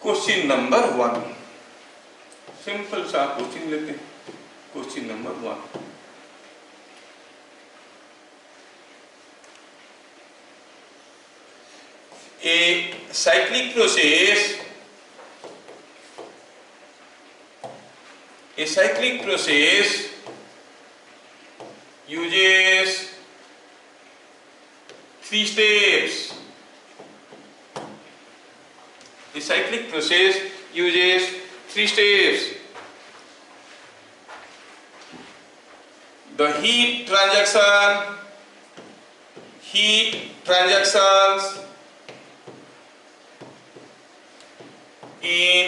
Question number 1, simple सा question लेते हैं। Question number 1, a cyclic process uses 3 steps. A cyclic process uses 3 steps. The heat transactions in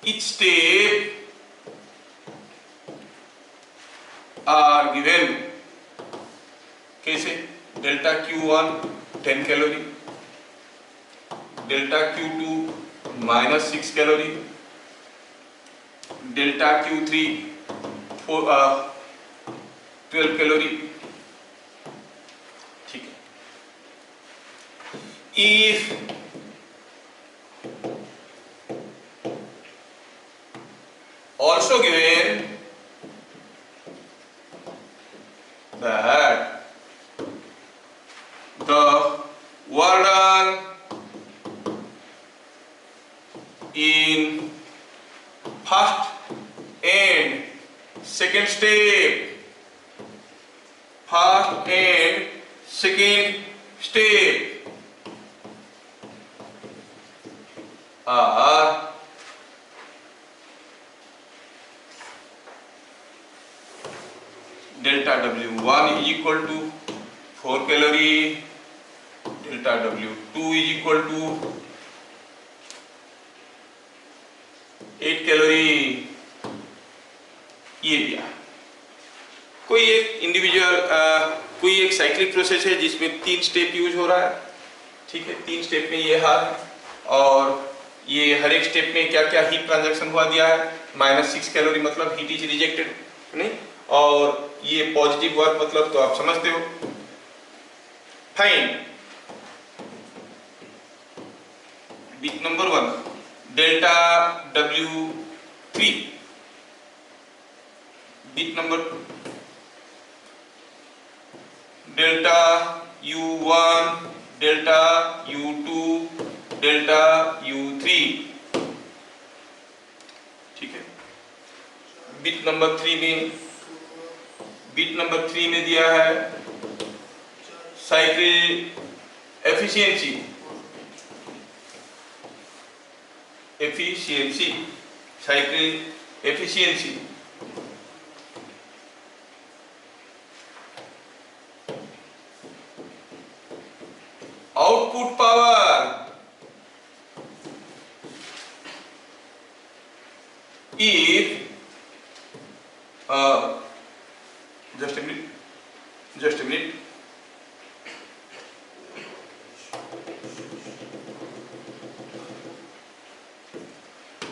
each step are given. कैसे? Delta Q1 10 calorie, delta Q2 -6 calorie, delta Q3 12 calorie. ठीक है। If also given that the work done in first and second step are delta W1 is equal to 4 calorie, delta W2 is equal to 8 calorie. ये दिया। कोई एक individual कोई एक cyclic process है जिसमें 3 स्टेप यूज हो रहा है। ठीक है, 3 स्टेप में ये हाल है और ये हर एक स्टेप में क्या क्या हीट ट्रांजैक्शन हुआ दिया है। -6 कैलोरी मतलब हीट इज रिजेक्टेड नहीं, और ये पॉजिटिव वर्क मतलब तो आप समझते हो। Find bit number 1 delta W3, bit number delta U1, delta U2, delta U3। ठीक है। बिट नंबर 3 में दिया है cycle efficiency cycle efficiency output power if just a minute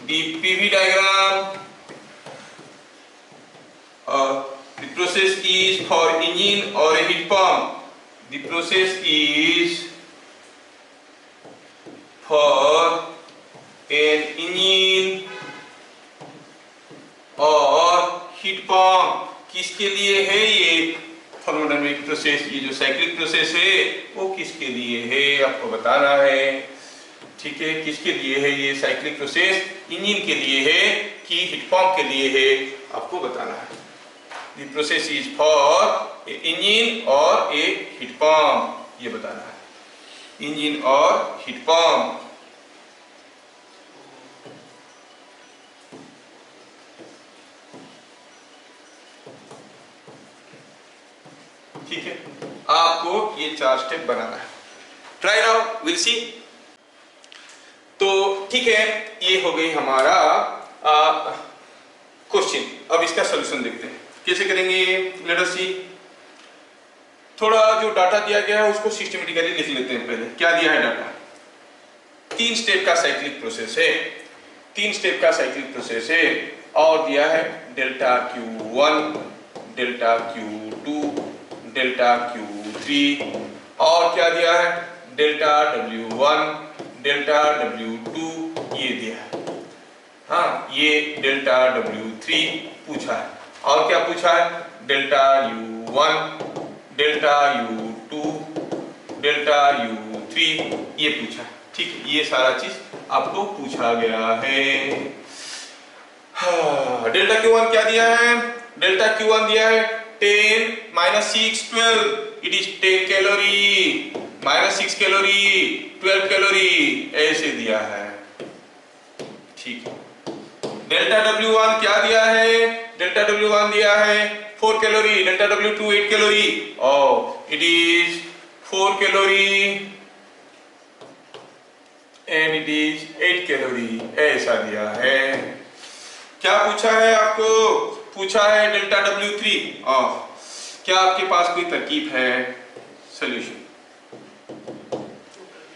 the PV diagram, the process is for engine or a heat pump. The process is for an engine और heat pump. किसके लिए है ये thermodynamic process? ये जो cyclic process है वो किसके लिए है आपको बताना है। ठीक है, किसके लिए है ये साइक्लिक प्रोसेस? इंजन के लिए है कि हीट पंप के लिए है आपको बताना है। The process is for engine और ए हीट पंप, ये बताना है। इंजन और हीट पंप। ठीक है, आपको ये 4 स्टेप बनाना है। Try now, will see. तो ठीक है, ये हो गई हमारा क्वेश्चन। अब इसका सॉल्यूशन देखते हैं कैसे करेंगे। लेट अस सी। थोड़ा जो डाटा दिया गया है उसको सिस्टमेटिकली लिख लेते हैं। पहले क्या दिया है डाटा? 3 स्टेप का साइक्लिक प्रोसेस है, 3 स्टेप का साइक्लिक प्रोसेस है और दिया है delta Q1, delta Q2, delta Q3 और क्या दिया है? डेल्टा W1, डेल्टा W2 ये दिया है, हाँ ये डेल्टा W3 पूछा है, और क्या पूछा है, delta U1, delta U2, delta U3 ये पूछा है। ठीक है, ये सारा चीज आपको पूछा गया है। हाँ, डेल्टा Q1 क्या दिया है, डेल्टा Q1 दिया है 10 minus 6 12, it is 10 calorie, minus 6 calorie 12 calorie ऐसे दिया है। ठीक है, डेल्टा W1 क्या दिया है, डेल्टा W1 दिया है 4 कैलोरी, डेल्टा W2 8 कैलोरी, और it is 4 calorie and it is 8 calorie ऐसा दिया है। क्या पूछा है आपको, पूछा है डेल्टा W3, क्या आपके पास कोई तरकीब है, सॉल्यूशन।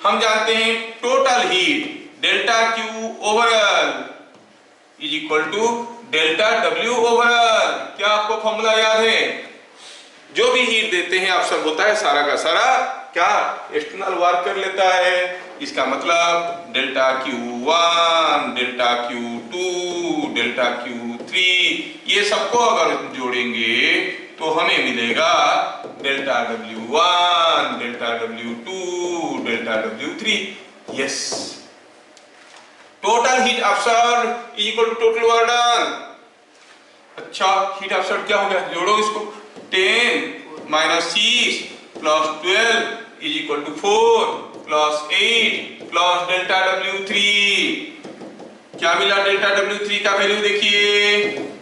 हम जानते हैं total heat delta Q overall is equal to delta W overall. क्या आपको फॉर्मूला याद है, जो भी हीट देते हैं आप सब होता है सारा का सारा क्या एक्सटर्नल वर्क कर लेता है, इसका मतलब delta Q1, delta Q2, delta Q3 ये सबको अगर जोड़ेंगे तो हमें मिलेगा delta W1, delta W2, delta W3। Yes, total heat absorbed is equal to total work done. अच्छा, हीट अब्सॉर्ब्ड क्या हो गया, जोड़ो इसको, 10 minus 6 plus 12 is equal to 4 plus 8 plus delta W3। क्या मिला, डेल्टा W3 का वैल्यू देखिए,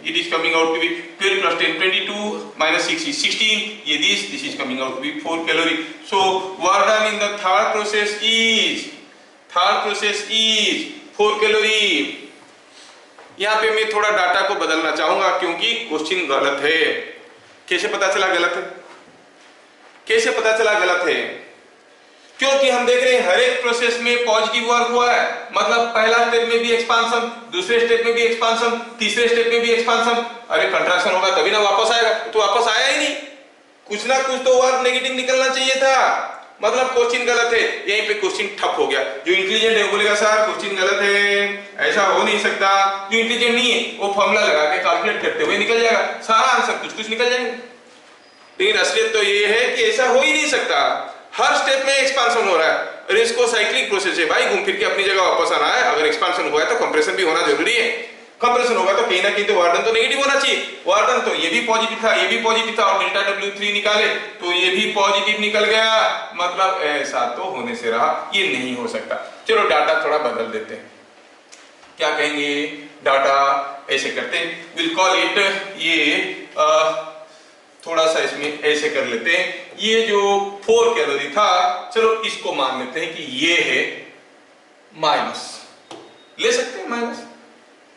it is coming out to be 12 plus 10 22 minus 6 is 16, ये this is coming out to be 4 calorie. So work done in the third process is 4 calorie. यहाँ पे मैं थोड़ा data को बदलना चाहूंगा क्योंकि क्वेश्चन गलत है। कैसे पता चला गलत है, कैसे पता चला गलत है, क्योंकि हम देख रहे हैं हर एक प्रोसेस में पॉजिटिव वर्क हुआ है, मतलब पहला स्टेप में भी एक्सपांशन, दूसरे स्टेप में भी एक्सपांशन, तीसरे स्टेप में भी एक्सपांशन। अरे कंट्रैक्शन होगा तभी ना वापस आएगा, तो वापस आया ही नहीं, कुछ ना कुछ तो वर्क नेगेटिव निकलना चाहिए था, मतलब क्वेश्चन गलत है। यहीं पे क्वेश्चन ठप हो गया। जो इंटेलिजेंट है वो बोलेगा सर क्वेश्चन गलत है, ऐसा हो नहीं सकता। जो इंटेलिजेंट नहीं है वो फॉर्मूला लगा के कैलकुलेट करते हुए निकल जाएगा, सारा आंसर कुछ कुछ निकल जाएंगे। लेकिन असलियत तो ये है कि ऐसा हो ही नहीं सकता, हर स्टेप में एक्सपांशन हो रहा है और इसको साइक्लिक प्रोसेस है भाई, घूम फिर के अपनी जगह वापस आना है। अगर एक्सपांशन हुआ है तो कंप्रेशन भी होना जरूरी है, कंप्रेशन होगा तो कहीं ना कहीं तो वार्डन तो नेगेटिव होना चाहिए। वार्डन तो ये भी पॉजिटिव था, ये भी पॉजिटिव था, और डेल्टा W3 निकाले तो ये भी पॉजिटिव निकल गया, मतलब ऐसा तो होने से रहा, ये नहीं हो सकता। चलो डाटा थोड़ा बदल देते हैं, क्या कहेंगे, डाटा ऐसे करते हैं, विल कॉल इट, ये थोड़ा सा इसमें ऐसे कर लेते हैं, ये जो 4 कैलोरी था चलो इसको मान लेते हैं कि ये है माइनस, ले सकते हैं माइनस।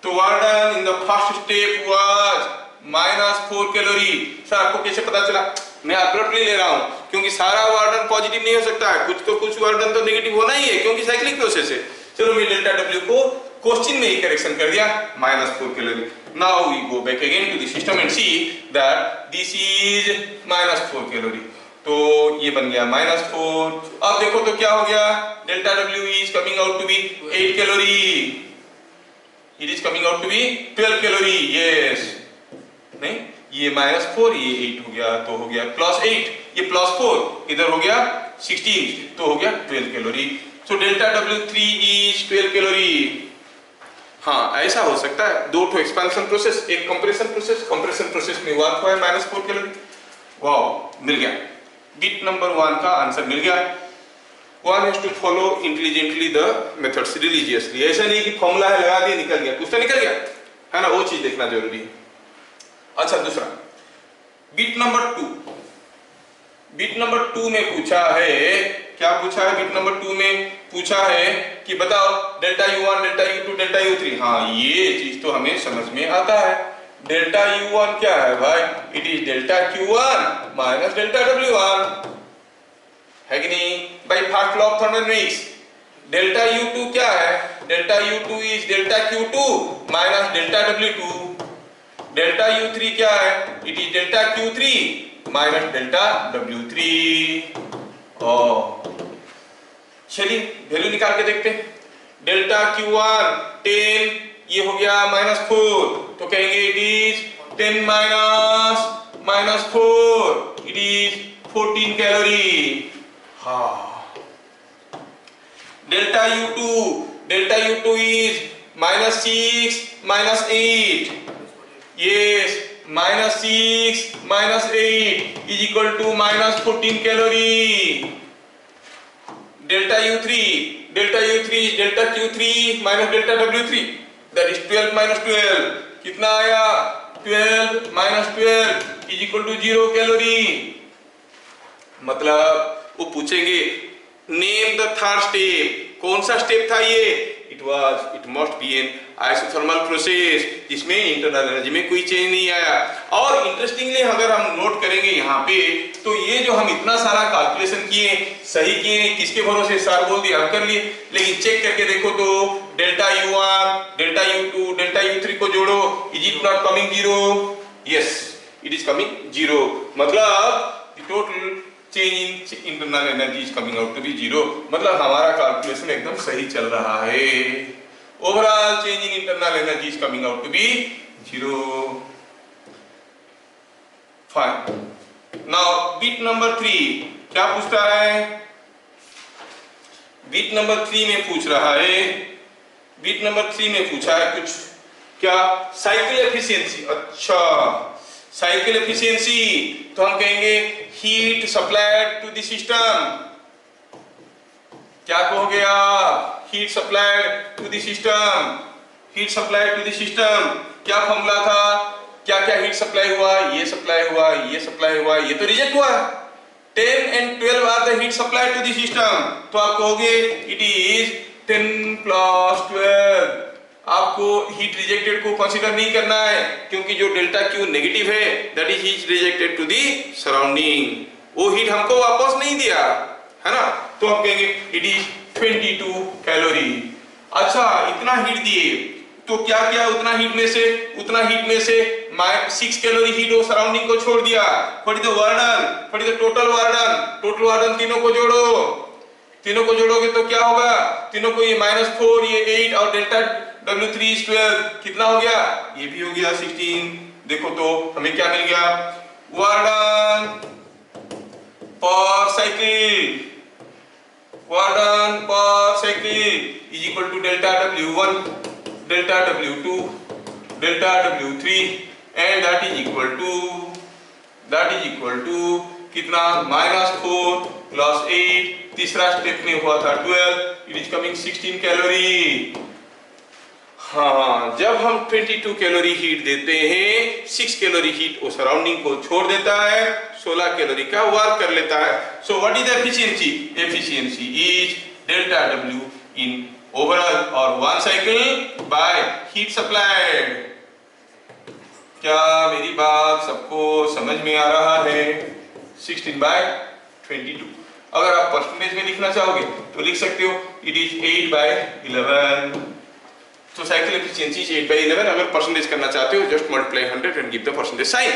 तो warden in the first step was -4 calorie. Sir आपको कैसे पता चला, मैं अब्रप्टली ले रहा हूं क्योंकि सारा वार्डन पॉजिटिव नहीं हो सकता है, कुछ वार्डन तो नेगेटिव होना ही है क्योंकि साइक्लिक प्रोसेस है। चलो मैं डेल्टा W को क्वेश्चन में ही करेक्शन कर दिया, -4 calorie. Now we go back again to the system and see that this is -4 calorie, तो ये बन गया -4। अब देखो तो क्या हो गया, delta W is coming out to be 8 calorie, it is coming out to be 12 calorie, yes, नहीं ये -4 ये 8 हो गया, तो हो गया +8, ये +4 इधर हो गया 16, तो हो गया 12 calorie. So delta W3 is 12 calorie. हाँ ऐसा हो सकता है, दो ठो एक्सपेंशन प्रोसेस, एक कंप्रेशन प्रोसेस, कंप्रेशन प्रोसेस में वर्क हुआ है -4 कैलोरी। वाओ, मिल गया, बिट नंबर 1 का आंसर मिल गया। One has to follow intelligently the methods religiously, ऐसा नहीं कि फॉर्मूला है लगा दिया निकल गया, कुछ तो निकल गया है ना, वो चीज देखना जरूरी है। अच्छा दूसरा बिट नंबर 2, बिट नंबर 2 में पूछा है, क्या पूछा है, बिट नंबर 2 में पूछा है कि बताओ delta U1, delta U2, delta U3। हाँ ये चीज तो हमें समझ में आता है। डेल्टा U1 क्या है भाई, it is delta Q1 minus delta W1, है कि नहीं भाई, first law of thermodynamics. Delta U2 क्या है, delta U2 is delta Q2 minus delta W2। Delta U3 क्या है, it is delta Q3 minus delta W3। चलिए वैल्यू निकाल के देखते हैं। डेल्टा Q1 10, ये हो गया -4, तो कहेंगे it is 10 minus 4, it is 14 calorie. हाँ, delta U2 is -6 -8, yes, -6 -8 is equal to -14 calorie. Delta U3 is delta Q3 minus delta W3, that is 12 minus 12, कितना आया 12 minus 12 is equal to 0 calorie। मतलब वो पूछेंगे नेम द थर्ड स्टेप, कौन सा step था ये, it must be N isothermal process जिसमें इंटरनल एनर्जी में कोई चेंज नहीं आया। और इंटरेस्टिंगली अगर हम नोट करेंगे यहाँ पे, तो ये जो हम इतना सारा कैलकुलेशन किए, सही किए, किसके भरोसे, सर बोल दिया हम कर लिए, लेकिन चेक करके देखो तो delta U1 delta U2 delta U3 को जोड़ो, is it not coming 0? Yes, it is coming 0, मतलब the total change in internal energy is coming out to be 0, मतलब हमारा कैलकुलेशन एकदम सही चल रहा है। Overall change in internal energy is coming out to be 0। Fine. Now bit number 3 क्या पूछता है? बिट नंबर 3 में पूछ रहा है, बिट नंबर 3 में पूछा है कुछ, क्या? Cycle efficiency. अच्छा, साइकिल एफिशिएंसी, तो हम कहेंगे heat supplied to the system. क्या कहोगे आप? Heat supplied to the system, heat supplied to the system, क्या फॉर्मूला था? क्या क्या हीट सप्लाई हुआ? ये सप्लाई हुआ, ये सप्लाई हुआ, ये तो रिजेक्ट हुआ। 10 and 12 are the heat supply to the system, तो आप कहोगे इट इज 10 plus 12। आपको हीट रिजेक्टेड को कंसीडर नहीं करना है, क्योंकि जो डेल्टा Q नेगेटिव है, that is heat rejected to the surrounding, वो हीट हमको वापस नहीं दिया, है ना, तो हम कहेंगे इट इज 22 कैलोरी। अच्छा, इतना हीट दिए, तो क्या किया उतना हीट में से? 6 कैलोरी हीट वो सराउंडिंग को छोड़ दिया। What is the work done? What is the total work done? Total work done तीनों को जोड़ो, तीनों को जोड़ोगे तो क्या होगा? तीनों को ये -4, ये 8 और डेल्टा W3 is 12, कितना हो गया? ये भी हो गया 16। देखो तो हमें क्या मिल गया? वर्डन per cycle, work done per cycle is equal to delta W1 delta W2 delta W3 and that is equal to कितना? -4 प्लस 8, तीसरा स्टेप में हुआ था 12, इट इज कमिंग 16 कैलोरी। हाँ, जब हम 22 कैलोरी हीट देते हैं, 6 कैलोरी हीट वो सराउंडिंग को छोड़ देता है, 16 कैलोरी का वर्क कर लेता है। So what is the efficiency? Efficiency is delta W in overall और one cycle by heat supplied. क्या मेरी बात सबको समझ में आ रहा है? 16/22। अगर आप परसेंटेज में लिखना चाहोगे तो लिख सकते हो इट इज 8/11। तो साइकिल एफिशिएंसी इज 8/11। अगर परसेंटेज करना चाहते हो just multiply 100 and give the percentage sign.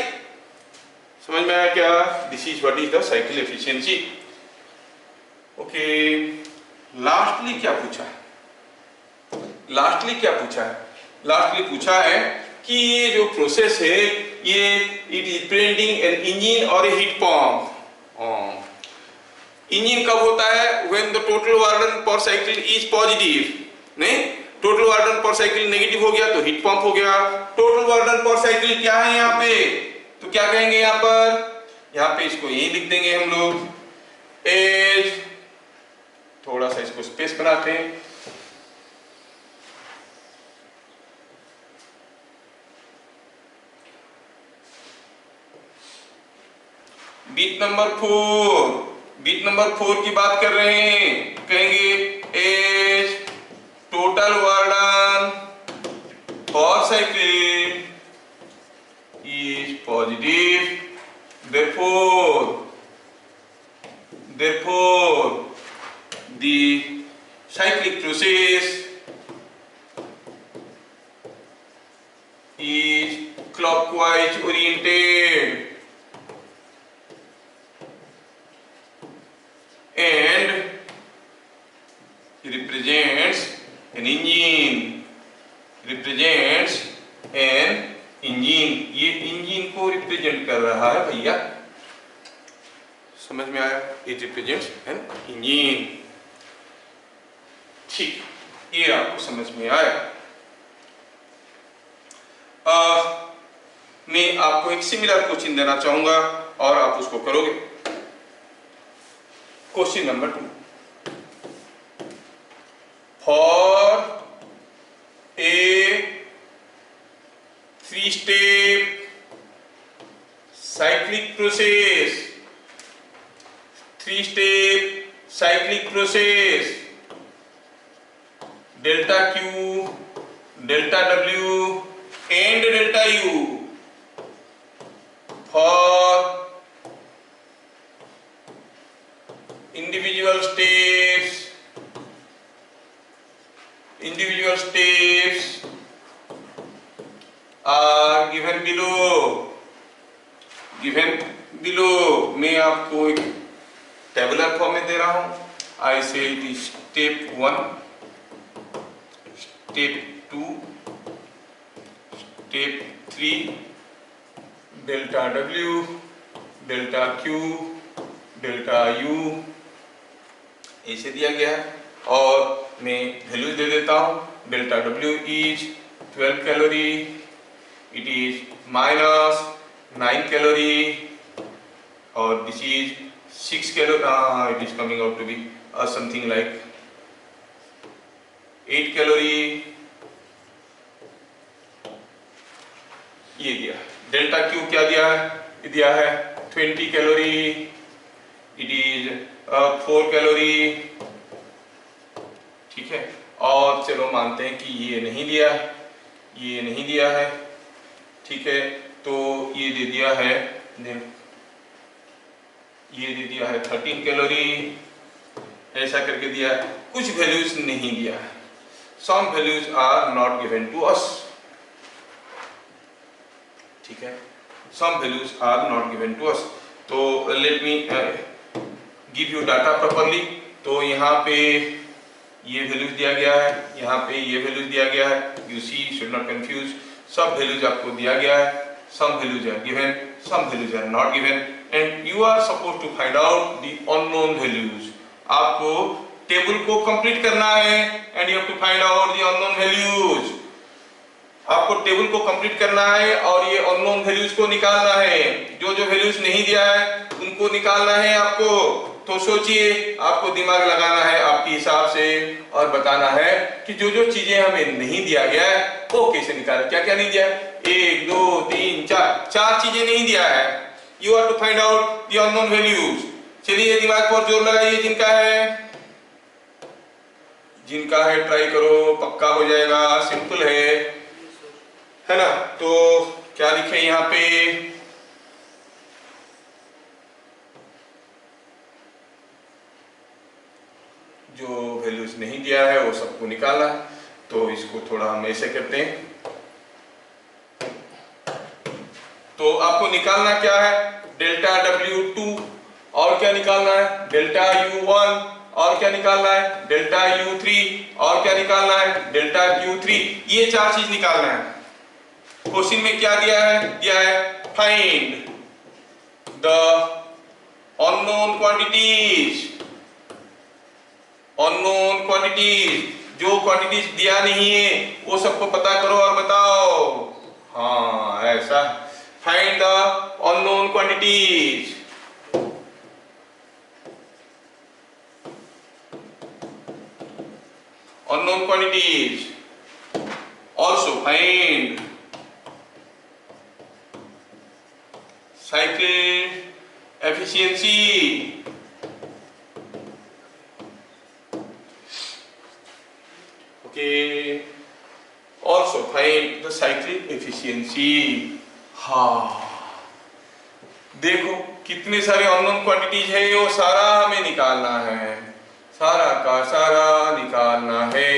समझ में आया क्या? This is what is the cycle efficiency. Okay, lastly क्या पूछा है? लास्टली पूछा है कि ये जो प्रोसेस है, ये it is presenting an engine और ए हीट पंप। इंजन कब होता है? When the total वर्डन per cycle is positive. नहीं, टोटल वर्डन पर साइकिल नेगेटिव हो गया तो हीट पंप हो गया। टोटल वर्डन पर साइकिल क्या है यहाँ पे? तो क्या कहेंगे यहाँ पर? यहाँ पे इसको यही लिख देंगे हम लोग एज, थोड़ा सा इसको स्पेस बनाते हैं, बीट नंबर 4 की बात कर रहे हैं, कहेंगे as total work done for cycle is positive, therefore the cyclic process is clockwise oriented and represents an represent कर रहा है भैया, समझ में आया? It represents an engine. ठीक, ये आपको समझ में आया। मैं आपको एक सिमिलर क्वेश्चन देना चाहूंगा और आप उसको करोगे। Question number 2, for a 3-step cyclic process, 3-step cyclic process, delta Q, delta W and delta U for individual steps are given below। मैं आपको एक टेबुलर फॉर्म में दे रहा हूं। आई से it is step 1, step 2, step 3, delta W, delta Q, delta U ऐसे दिया गया है। और मैं वैल्यूज दे देता हूं। Delta W is 12 calorie, it is -9 calorie, और this is 6 calorie, it is coming out to be something like 8 calorie. ये दिया। डेल्टा Q क्या दिया है? दिया है 20 कैलोरी, इट इज 4 कैलोरी। ठीक है, और चलो मानते हैं कि ये नहीं दिया है, ये नहीं दिया है। ठीक है, तो ये दे दिया है, ये दे दिया है 13 कैलोरी, ऐसा करके दिया है। कुछ वैल्यूज नहीं दिया है। Some values are not given to us. ठीक है, some values are not given to us. तो let me give you data properly. तो यहाँ पे ये वैल्यूज दिया गया है, यहाँ पे ये वैल्यूज दिया गया है। You see, should not confuse. सब वैल्यूज आपको दिया गया है। Some values are given, some values are not given, and you are suppose to find out the unknown values. आपको टेबल को कंप्लीट करना है and you have to find out the unknown values. आपको table को complete करना है और ये अननोन वैल्यूज को निकालना है। जो जो वैल्यूज नहीं दिया है उनको निकालना है आपको। तो सोचिए, आपको दिमाग लगाना है आपके हिसाब से और बताना है कि जो जो चीजें हमें नहीं दिया गया है वो कैसे निकालें। क्या क्या नहीं दिया है? 1 2 3 4, 4 चीजें नहीं दिया है। You are to find out the unknown values. चलिए दिमाग पर जोर लगाइए। जिनका है ट्राई करो, पक्का हो जाएगा, सिंपल है ना? तो क्या लिखे यहाँ पे? जो वैल्यूज नहीं दिया है वो सबको निकालना है। तो इसको थोड़ा हम ऐसे करते हैं। तो आपको निकालना क्या है? डेल्टा W2, और क्या निकालना है? डेल्टा U1, और क्या निकालना है? डेल्टा U3, और क्या निकालना है? Delta U3। ये 4 चीज निकालना है। क्वेश्चन में क्या दिया है? दिया है find the unknown quantities. Unknown quantities, जो क्वांटिटीज दिया नहीं है वो सबको पता करो और बताओ। हाँ, ऐसा। Find the unknown quantities. Unknown quantities. Also find cycle efficiency। Okay, also find the cyclic efficiency। हाँ, देखो कितने सारे अननोन क्वांटिटीज है, वो सारा हमें निकालना है। सारा का सारा निकालना है,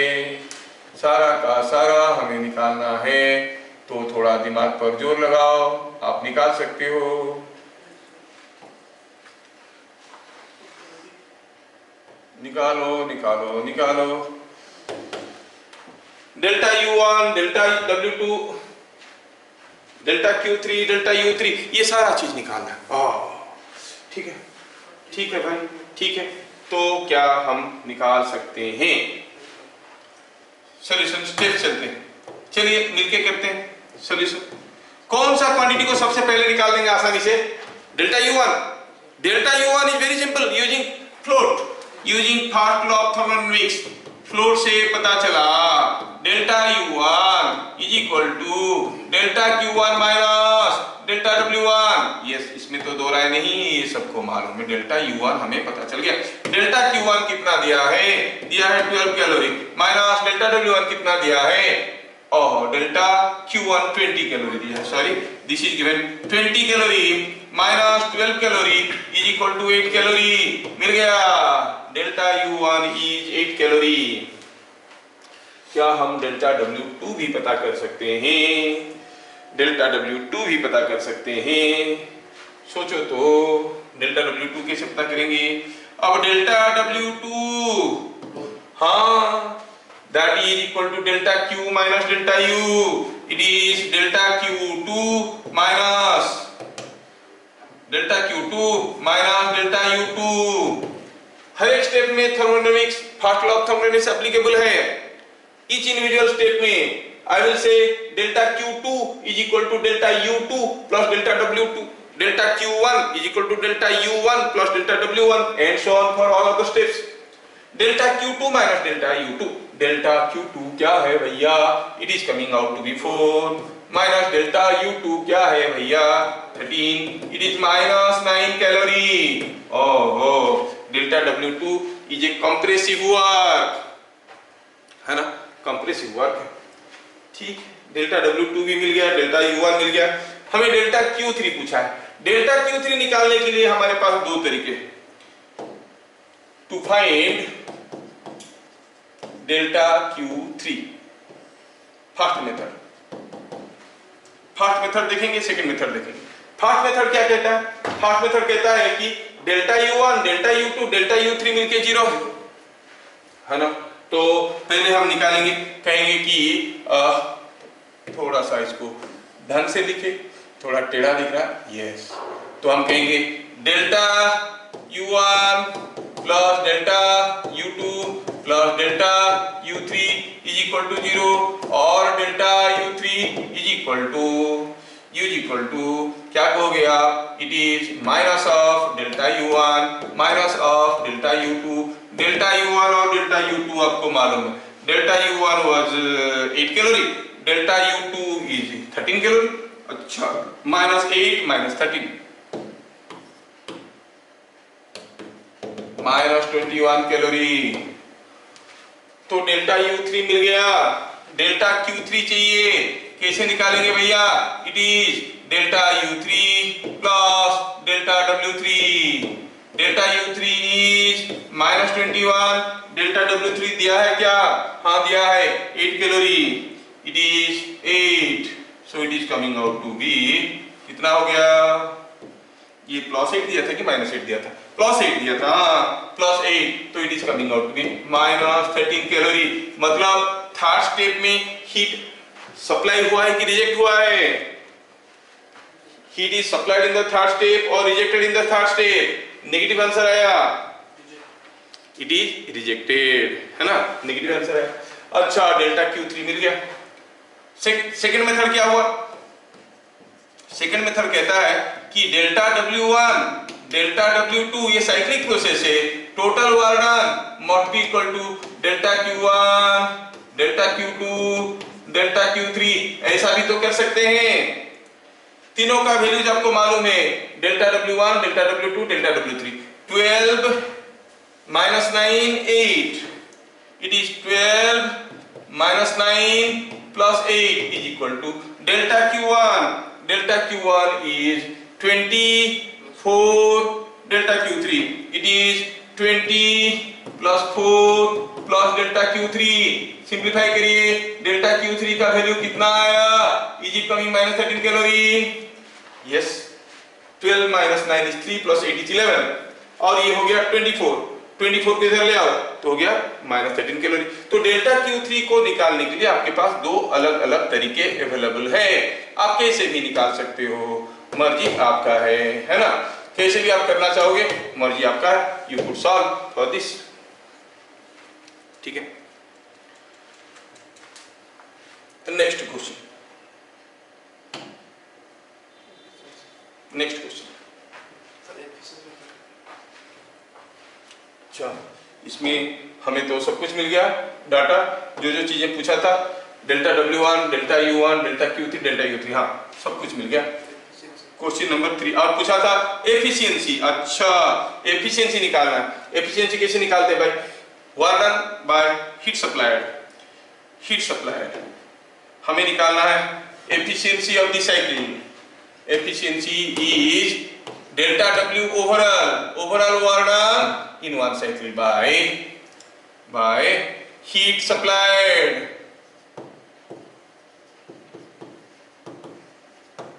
सारा का सारा हमें निकालना है। तो थोड़ा दिमाग पर जोर लगाओ, आप निकाल सकते हो। निकालो निकालो निकालो। Delta U1, delta W2, delta Q3 delta U3 ये सारा चीज निकालना है। ठीक है, ठीक है भाई, ठीक है। तो क्या हम निकाल सकते हैं? सॉल्यूशन स्टेप चलते हैं, चलिए मिलके करते हैं सॉल्यूशन। कौन सा क्वांटिटी को सबसे पहले निकाल देंगे आसानी से? Delta U1। Delta U1 is very simple, using float, using first law of thermodynamics. Float से पता चला delta U1 is equal to delta Q1 minus delta W1। यस, इसमें तो दो राय नहीं, ये सबको मालूम है। डेल्टा U1 हमें पता चल गया। डेल्टा Q1 कितना दिया है? दिया है 12 कैलोरी, माइनस डेल्टा W1 कितना दिया है? और डेल्टा Q1 20 कैलोरी दिया है। Sorry, this is given 20 calorie minus 12 calorie is equal to 8 calorie. मिल गया, डेल्टा U1 इज 8 कैलोरी। क्या हम डेल्टा W2 भी पता कर सकते हैं? डेल्टा W2 भी पता कर सकते हैं। सोचो तो, डेल्टा W2 कैसे पता करेंगे? अब डेल्टा W2, हाँ, that is equal to delta Q minus delta U. It is delta Q2 minus delta Q2 minus delta U2। हर एक स्टेप में thermodynamics, first law of thermodynamics applicable है। ईच इंडिविजुअल स्टेप में I will say delta Q2 is equal to delta U2 plus delta W2, delta Q1 is equal to delta U1 plus delta W1 and so on for all of the steps। Delta Q2 minus delta U2, delta Q2 क्या है भैया? It is coming out to be 4 minus delta U2 क्या है भैया? 13, it is minus 9 calorie. ओहो, delta W2 is a compressive work, है ना, compressive work है। ठीक, डेल्टा W2 भी मिल गया, डेल्टा U1 मिल गया। हमें डेल्टा Q3 पूछा है। डेल्टा Q3 निकालने के लिए हमारे पास दो तरीके हैं to find delta Q3। First method देखेंगे, सेकंड मेथड देखेंगे। फर्स्ट मेथड क्या कहता है? फर्स्ट मेथड कहता है कि delta U1 delta U2 delta U3 मिलके 0 है ना। तो पहले हम निकालेंगे, कहेंगे कि थोड़ा सा इसको ढंग से लिखे, थोड़ा टेढ़ा दिख रहा है, यस। तो हम कहेंगे delta U1 plus delta U2 plus delta U3 is equal to 0 और delta U3 is equal to क्या कहोगे आप? It is minus of delta U1 minus of delta U2। Delta U1 और डेल्टा U2 आपको मालूम है। Delta U1 was 8 calorie, delta U2 is 13 calorie. अच्छा, minus 8 minus 13 minus 21 calorie. तो delta U3 मिल गया। डेल्टा Q3 चाहिए, कैसे निकालेंगे भैया? It is delta U3 plus delta W3। Delta U3 is minus 21, delta W3 दिया है क्या? हाँ दिया है, 8 calorie. It is 8, so it is coming out to be कितना हो गया? ये प्लस 8 दिया था कि माइनस 8 दिया था? प्लस 8 दिया था, प्लस 8, तो it is coming out to be minus 13 calorie. मतलब थर्ड स्टेप में हीट सप्लाई हुआ है कि रिजेक्ट हुआ है? Heat is supplied in the third step और rejected in the third step. Negative answer आया, इट इज रिजेक्टेड, है ना, नेगेटिव आंसर आया। अच्छा, डेल्टा Q3 मिल गया। सेकंड मेथड क्या हुआ? सेकंड मेथड कहता है कि डेल्टा W1 डेल्टा W2 ये साइक्लिक प्रोसेस है, total work done must be equal to delta Q1 delta Q2 delta Q3। ऐसा भी तो कर सकते हैं। तीनों का वैल्यूज आपको मालूम है, delta W1 delta W2 delta W3। 12 minus 9 8, it is 12 minus 9 plus 8 is equal to delta Q1। Delta Q1 is 24 delta Q3 it is 20 plus 4 plus delta Q3। Simplify करिए, डेल्टा Q3 का value कितना आया? Is it coming minus 13 calorie? Yes, 12 minus 9 is 3 plus 8 is 11 और ये हो गया 24। 24 को इधर ले आओ तो हो गया -13 कैलोरी। तो डेल्टा Q3 को निकालने के लिए आपके पास दो अलग अलग तरीके अवेलेबल है। आप कैसे भी निकाल सकते हो, मर्जी आपका है ना, कैसे भी आप करना चाहोगे मर्जी आपका है। You could solve for this, ठीक है। Next question, next question. अच्छा, इसमें हमें तो सब कुछ मिल गया डाटा, जो जो चीजें पूछा था, delta W1, delta U1, delta Q3, delta U3, हाँ सब कुछ मिल गया। क्वेश्चन नंबर 3 और पूछा था एफिशिएंसी। अच्छा, एफिशिएंसी निकालना है। एफिशिएंसी कैसे निकालते हैं भाई? Work done by heat supplied. Heat supplied हमें निकालना है efficiency of the cycle. Efficiency is delta W overall work done in one cycle by heat supplied।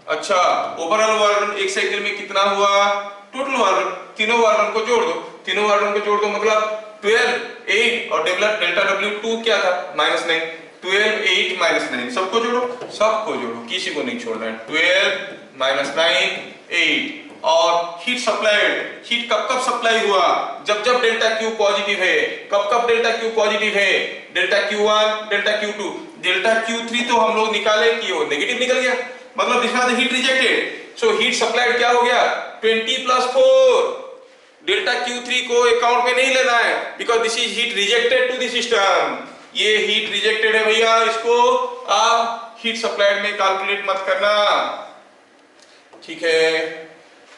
अच्छा, ओवरऑल वर्क डन एक साइकिल में कितना हुआ? टोटल वर्क डन, तीनों work done को जोड़ दो, तीनों वर्क डन को जोड़ दो मतलब 12, 8 और डेल्टा W2 क्या था? -9। 12, 8, -9 सबको जोड़ो, सबको जोड़ो, किसी को नहीं छोड़ना है। 12 - 9 8 और हीट सप्लाइड, हीट कब कब सप्लाई हुआ? जब जब डेल्टा Q पॉजिटिव है। कब कब डेल्टा Q पॉजिटिव है? Delta Q1, delta Q2, delta Q3 तो हम लोग निकाले कि वो नेगेटिव निकल गया, मतलब this was heat rejected. So heat supplied क्या हो गया? 20 + 4। डेल्टा Q3 को अकाउंट में नहीं लेना है because this is heat rejected to the system. ये हीट रिजेक्टेड है भैया, इसको आप हीट सप्लाइड में कैलकुलेट मत करना, ठीक है।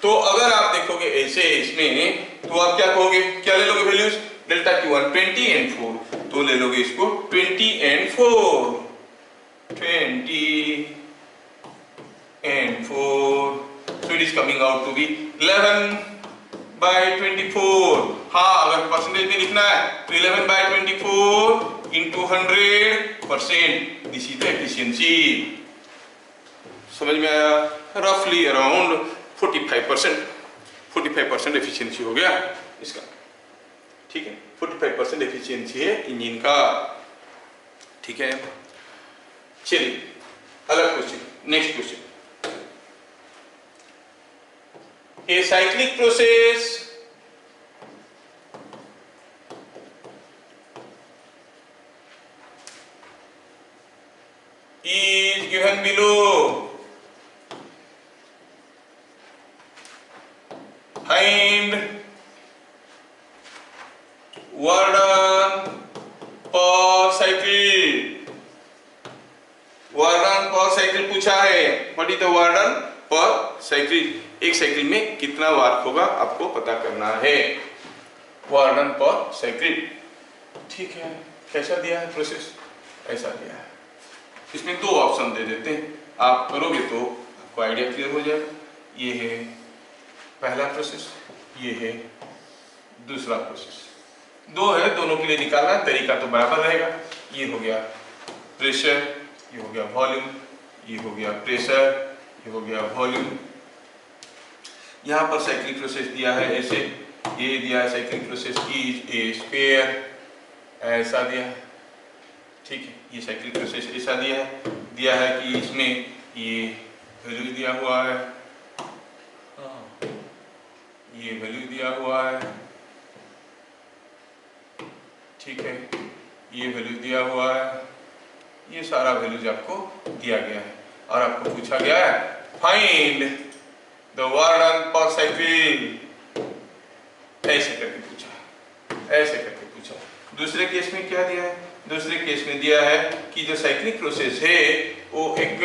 तो अगर आप देखोगे ऐसे इसमें तो आप क्या कहोगे, क्या ले लोगे वैल्यूज? डेल्टा Q1 20 and 4, तो ले लोगे इसको 20 and 4, 20 and 4, so it is coming out to be 11/24। हाँ, अगर परसेंटेज में लिखना है तो 11/24 into 100%, this is the efficiency. समझ में आया? रफली अराउंड 45% एफिशिएंसी हो गया इसका, ठीक है। 45% एफिशिएंसी है इंजन का, ठीक है। चलिए अलग question, next question. A cyclic process is given below। Find work done per cycle। Work done per cycle पूछा है, what is the work done per cycle? एक साइकिल में कितना वर्क होगा आपको पता करना है। वर्क डन पर साइकिल, ठीक है। कैसा दिया है प्रोसेस? ऐसा दिया है। इसमें दो ऑप्शन दे देते हैं, आप करोगे तो आपको आइडिया क्लियर हो जाएगा। ये है पहला प्रोसेस, ये है दूसरा प्रोसेस। दो है, दोनों के लिए निकालना तरीका तो बराबर रहेगा। ये हो गया प्रेशर, ये हो गया वॉल्यूम, ये हो गया प्रेशर, ये हो गया वॉल्यूम। यहाँ पर साइक्लिक प्रोसेस दिया है ऐसे, ये दिया है cyclic process is a square, ऐसा दिया है, ठीक है। ये साइक्लिक प्रोसेस ऐसा दिया है कि इसमें ये वैल्यू दिया हुआ है, ये वैल्यू दिया हुआ है, ठीक है। ये वैल्यू दिया हुआ है, ये सारा वैल्यूज आपको दिया गया है और आपको पूछा गया है find the work done per cycle. ऐसे करके पूछा, ऐसे करके पूछा। दूसरे केस में क्या दिया है? दूसरे केस में दिया है कि जो साइक्लिक प्रोसेस है वो एक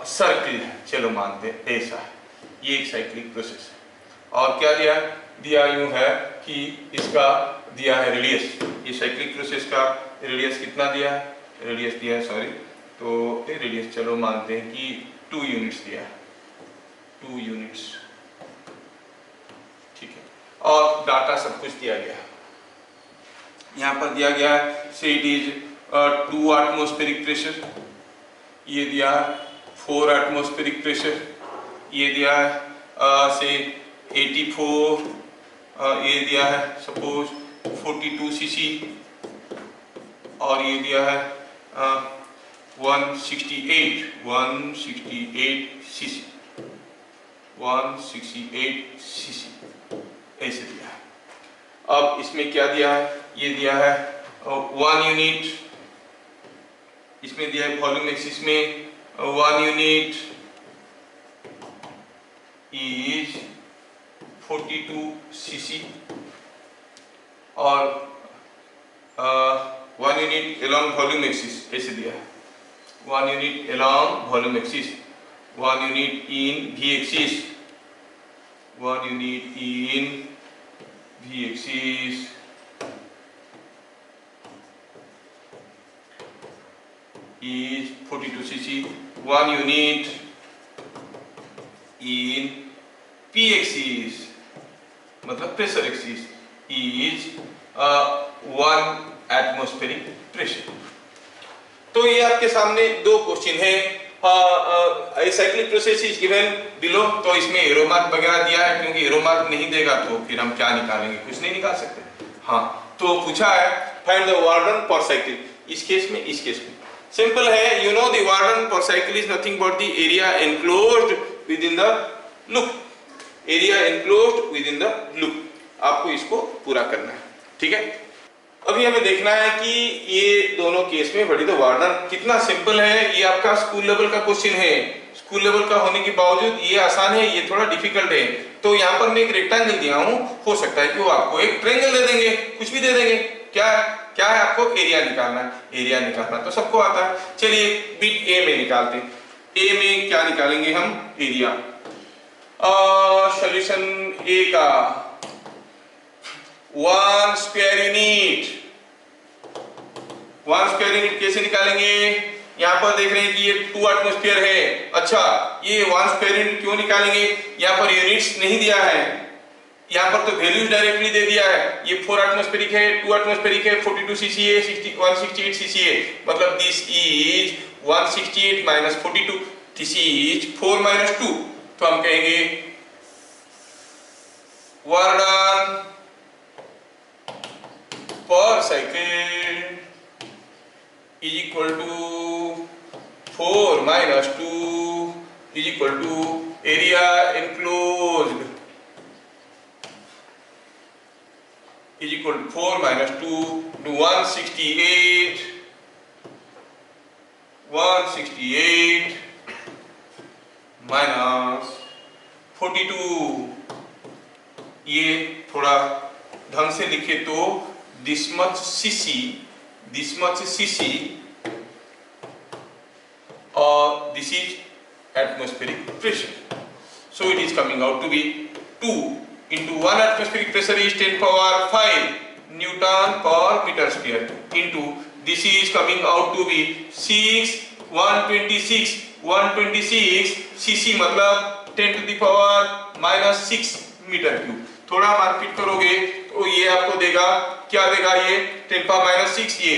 सर्किल है, चलो मानते हैं ऐसा है, ये एक साइक्लिक प्रोसेस है। और क्या दिया यूं है कि इसका दिया है रेडियस, ये साइक्लिक प्रोसेस का रेडियस कितना दिया है? रेडियस दिया है, सॉरी, तो ये रेडियस चलो मानते हैं कि 2 यूनिट्स दिया है, 2 यूनिट्स, ठीक है। और डाटा सब कुछ दिया गया है। यहाँ पर दिया गया है से इट इज 2 एटमॉस्फेरिक प्रेशर, ये दिया है 4 एटमॉस्फेरिक प्रेशर, ये दिया है से 84 ये दिया है सपोज 42 सीसी और ये दिया है 168 सीसी 168 सीसी ऐसे दिया है। अब इसमें क्या दिया है, ये दिया है 1 यूनिट, इसमें दिया है वॉल्यूम एक्सिस में 1 यूनिट इज 42 सीसी और 1 यूनिट along वॉल्यूम एक्सिस ऐसे दिया है 1 unit along volume axis 1 unit in v axis 1 unit in v axis is 42 cc 1 unit in p axis मतलब pressure axis is 1 atmospheric pressure. तो ये आपके सामने दो क्वेश्चन है। Cyclic process is given below, तो इसमें एरो मार्क वगैरह दिया है, क्योंकि एरो मार्क नहीं देगा तो फिर हम क्या निकालेंगे, कुछ नहीं निकाल सकते। हाँ, तो पूछा है find the warden per cycle, इस केस में सिंपल है। You know the warden per cycle is nothing but the area enclosed with in the loop, area enclosed with in the loop. आपको इसको पूरा करना है, ठीक है। अभी हमें देखना है कि ये दोनों केस में व्हाट इज द वार्डन। कितना सिंपल है, ये आपका स्कूल लेवल का क्वेश्चन है। स्कूल लेवल का होने के बावजूद ये आसान है, ये थोड़ा डिफिकल्ट है। तो यहाँ पर मैं एक रेक्टेंगल दिया हूँ, हो सकता है कि वो आपको एक ट्रायंगल दे देंगे, कुछ भी दे देंगे। क्या है आपको एरिया निकालना है। एरिया निकालना तो सबको आता है। चलिए बिट ए में निकालते हैं। ए में क्या निकालेंगे हम, एरिया। सॉल्यूशन ए का 1 स्क्वायर यूनिट कैसे निकालेंगे। यहाँ पर देख रहे हैं कि ये 2 एटमॉस्फेयर है। अच्छा, ये 1 स्क्वायर यूनिट क्यों निकालेंगे, यहाँ पर यूनिट्स नहीं दिया है, यहाँ पर तो वैल्यूज डायरेक्टली दे दिया है। ये 4 एटमॉस्फेरिक है, 2 एटमॉस्फेरिक है, 42 सीसी है, 168 सीसी है। मतलब this is 168 minus 42, this is 4 minus 2। तो हम कहेंगे work done per cycle is equal to 4 minus 2 is equal to area enclosed is equal to 4 minus 2 to 168 minus 42। ये थोड़ा ढंग से लिखे तो this much cc और this is atmospheric pressure, so it is coming out to be 2 into 1 atmospheric pressure is 10 power 5 Newton per meter square into this is coming out to be 126 cc मतलब 10 to the power minus 6 metre cube. थोड़ा मार्केट करोगे तो ये आपको देगा, क्या देगा, ये 10 power minus 6, ये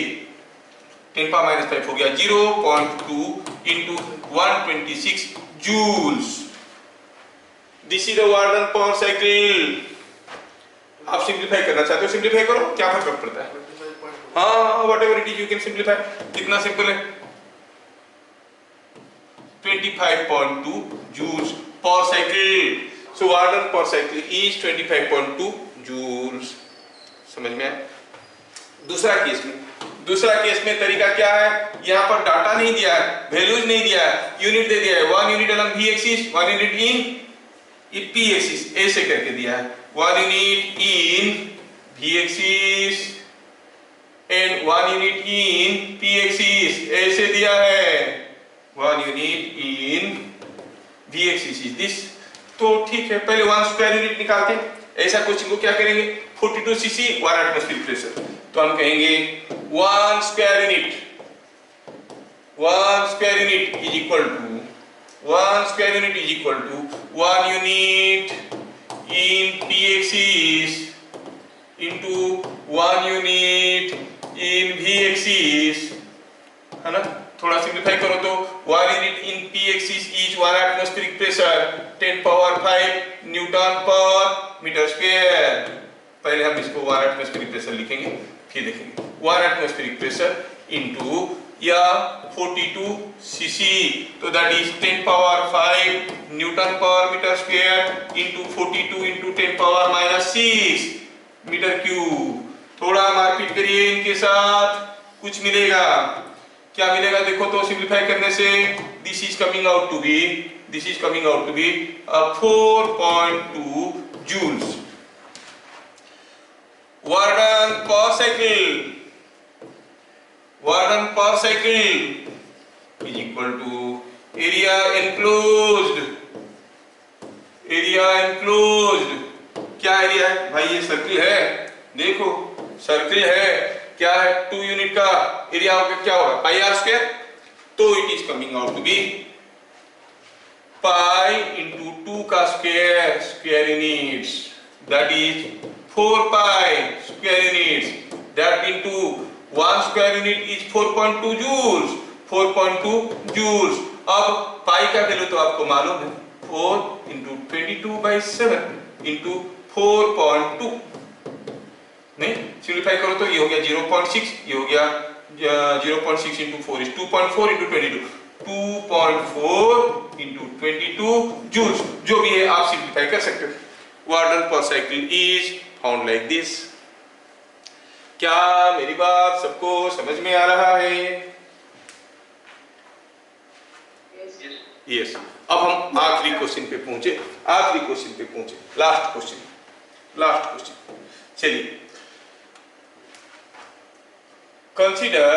10 power minus 5 हो गया 0.2 into 126 joules। This is the Warden power cycle। आप सिंप्लीफाई करना चाहते हो, सिंप्लीफाई करो, क्या फर्क पड़ता है। हाँ, whatever it is you can simplify। कितना सिंपल है, 25.2 joules per cycle। So Warden per cycle is 25.2 joules। समझ में आया। दूसरा केस में तरीका क्या है, यहाँ पर डाटा नहीं दिया है, वैल्यूज नहीं दिया है, यूनिट दे दिया है 1 unit along v axis, 1 unit in p axis ऐसे करके दिया है, 1 unit in v axis and 1 unit in p axis ऐसे दिया है, 1 unit in v axis is this। तो ठीक है, पहले 1 स्क्वायर यूनिट निकालते हैं। ऐसा क्वेश्चन को क्या करेंगे, 42 सीसी 1 एटमॉस्फेरिक प्रेशर, तो हम कहेंगे 1 square unit is equal to 1 unit in p axis into 1 unit in v axis, है ना। थोड़ा सिंप्लीफाई करो तो 1 unit in p axis is 1 atmospheric pressure 10 power 5 Newton per meter square पहले हम इसको 1 एटमॉस्फेरिक प्रेशर लिखेंगे, फिर देखेंगे 1 एटमॉस्फेरिक प्रेशर इनटू या 42 सीसी, तो that is 10 power 5 newton per metre square into 42 into 10 power minus 6 metre cube. थोड़ा मारपीट करिए इनके साथ, कुछ मिलेगा। क्या मिलेगा देखो तो, सिंप्लीफाई करने से this is coming out to be 4.2 joules. Work done per cycle is equal to area enclosed. क्या एरिया है भाई? ये सर्किल है, देखो सर्किल है, क्या है 2 यूनिट का एरिया होगा, क्या होगा पाई आर स्क्वायर, तो it is coming out to be pi into 2 का square units, that is 4 pi square units, that into 1 square unit is 4.2 joules, 4.2 joules. अब पाई का वैल्यू तो आपको मालूम है, 4 इंटू 22/7 इंटू 4.2, नहीं सिंप्लीफाई करो तो ये हो गया 0.6, ये हो गया 0.6 into 4 is 2.4 into 22, 2.4 into 22 joules. जो भी है आप सिंप्लीफाई कर सकते हो। Work done per cycle is found like this. क्या मेरी बात सबको समझ में आ रहा है? यस। अब हम आखिरी क्वेश्चन पे पहुंचे, लास्ट क्वेश्चन। चलिए, consider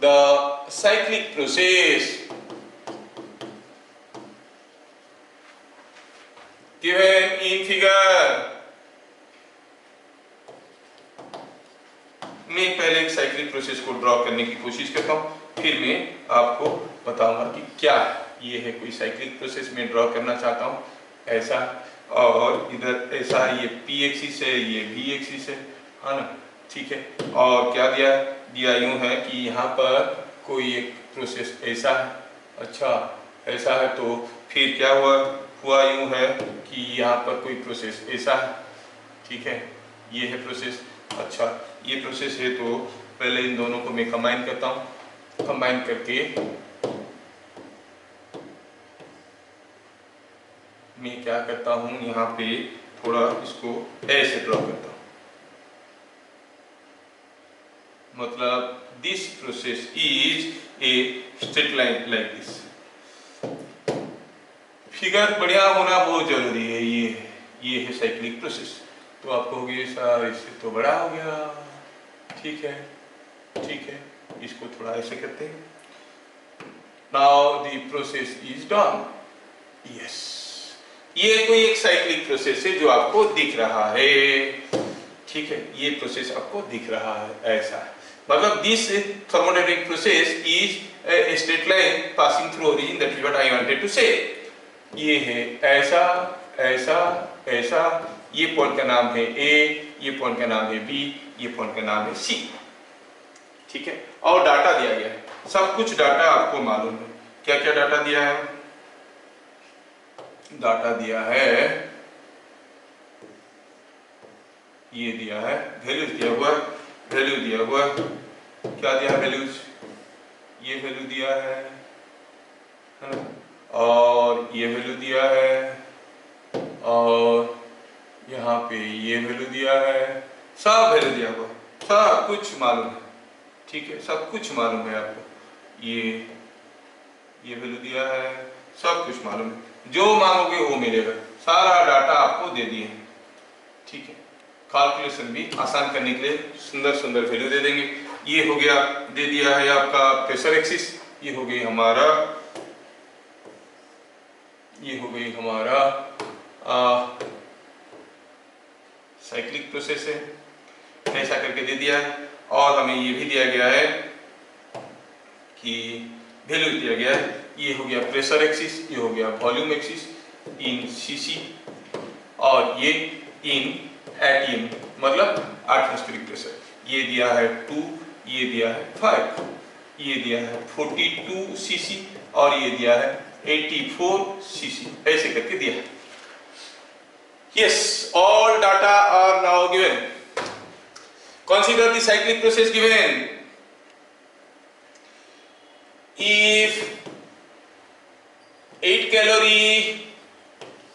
the cyclic process given in figure। मैं पहले एक साइक्लिक प्रोसेस को ड्रॉ करने की कोशिश करता हूँ, फिर मैं आपको बताऊंगा कि क्या है। ये है कोई साइक्लिक प्रोसेस मैं ड्रॉ करना चाहता हूँ, ऐसा, और इधर ऐसा, ये पी एक्सिस है, ये बी एक्सिस है ना, ठीक है। और क्या दिया यूं है कि यहाँ पर कोई एक प्रोसेस ऐसा है, अच्छा ऐसा है, तो फिर क्या हुआ यूं है कि यहाँ पर कोई प्रोसेस ऐसा है, ठीक है, ये है प्रोसेस। अच्छा ये प्रोसेस है, तो पहले इन दोनों को मैं कंबाइन करता हूँ, कंबाइन करके मैं क्या करता हूँ, यहाँ पे थोड़ा इसको ऐसे ड्रॉ करता हूँ, मतलब this process is a straight line like this. Figure बढ़िया होना बहुत जरूरी है। ये है साइक्लिक प्रोसेस, तो आपको हो गया सर इससे तो बड़ा हो गया, ठीक है, इसको थोड़ा ऐसे करते हैं। Now the process is done. Yes, ये कोई एक साइक्लिक प्रोसेस है जो आपको दिख रहा है, ठीक है, ये प्रोसेस आपको दिख रहा है ऐसा, मतलब this thermodynamic process is a straight line passing through origin, that is what I wanted to say। ये है ऐसा, ये पॉइंट का नाम है A, ये पॉइंट का नाम है B, ये पॉइंट का नाम है C, ठीक है। और डाटा दिया गया है, सब कुछ डाटा आपको मालूम है। क्या क्या डाटा दिया है? डाटा दिया है, ये दिया है, वैल्यूज दिया हुआ, क्या दिया है वैल्यूज, ये वैल्यू दिया है ना, और ये वैल्यू दिया है, और यहाँ पे ये वैल्यू दिया है, सब वैल्यू दिया हुआ, सब कुछ मालूम है, ठीक है, सब कुछ मालूम है आपको। ये वैल्यू दिया है, सब कुछ मालूम है, जो मांगोगे वो मिलेगा, सारा डाटा आपको दे दिए, ठीक है। कैलकुलेशन भी आसान करने के लिए सुंदर सुंदर वैल्यू दे देंगे। ये हो गया, दे दिया है आपका प्रेशर एक्सिस, ये हो गई हमारा साइक्लिक प्रोसेस है, ऐसा करके दे दिया है। और हमें ये भी दिया गया है कि वैल्यू दिया गया है, ये हो गया प्रेशर एक्सिस, ये हो गया वॉल्यूम एक्सिस इन सीसी, और ये इन एटीएम मतलब एटमॉस्फेरिक प्रेशर। ये दिया है 2, ये दिया है 5, ये दिया है 42 सीसी, और ये दिया है 84 सीसी, ऐसे करके दिया है। Yes, all data are now given. Consider the cyclic process given. If 8 calorie